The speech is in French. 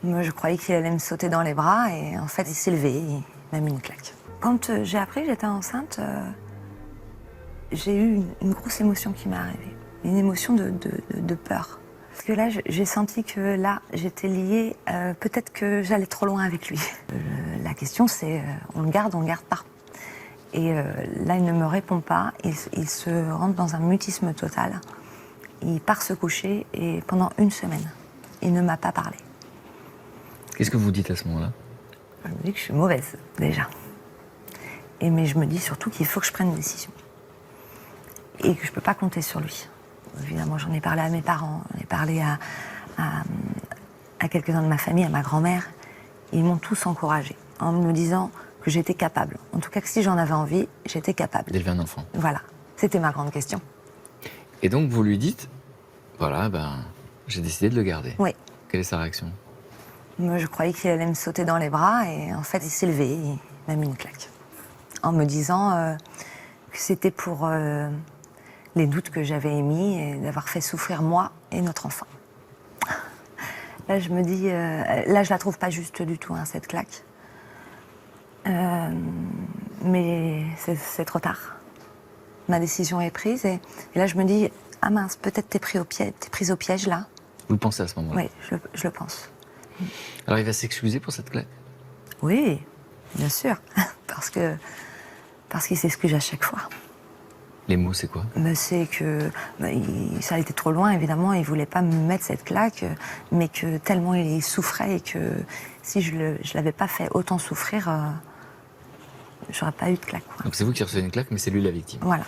Moi, je croyais qu'il allait me sauter dans les bras et en fait, il s'est levé et il m'a mis une claque. Quand j'ai appris que j'étais enceinte, j'ai eu une grosse émotion qui m'est arrivée. Une émotion de peur. Parce que là, j'ai senti que là, j'étais liée, peut-être que j'allais trop loin avec lui. La question, c'est, on le garde pas. Et là, il ne me répond pas, il se rentre dans un mutisme total. Il part se coucher et pendant une semaine, il ne m'a pas parlé. Qu'est-ce que vous dites à ce moment-là? Je me dis que je suis mauvaise, déjà. Mais je me dis surtout qu'il faut que je prenne une décision. Et que je ne peux pas compter sur lui. Évidemment, j'en ai parlé à mes parents, j'en ai parlé à quelques-uns de ma famille, à ma grand-mère. Ils m'ont tous encouragée en me disant que j'étais capable. En tout cas, que si j'en avais envie, j'étais capable. D'élever un enfant. Voilà, c'était ma grande question. Et donc vous lui dites, voilà, j'ai décidé de le garder. Oui. Quelle est sa réaction? Moi, je croyais qu'il allait me sauter dans les bras et en fait, il s'est levé et il m'a mis une claque. En me disant que c'était pour les doutes que j'avais émis et d'avoir fait souffrir moi et notre enfant. Là, je me dis, là, je la trouve pas juste du tout, hein, cette claque. Mais c'est trop tard. Ma décision est prise et là, je me dis, ah mince, peut-être t'es prise au piège là. Vous le pensez à ce moment-là? Oui, je le pense. Alors il va s'excuser pour cette claque? Oui, bien sûr, parce qu'il s'excuse à chaque fois. Les mots, c'est quoi? C'est que ça a été trop loin, évidemment, il voulait pas me mettre cette claque, mais que tellement il souffrait et que si je l'avais pas fait autant souffrir, j'aurais pas eu de claque. Quoi. Donc c'est vous qui recevez une claque, mais c'est lui la victime? Voilà.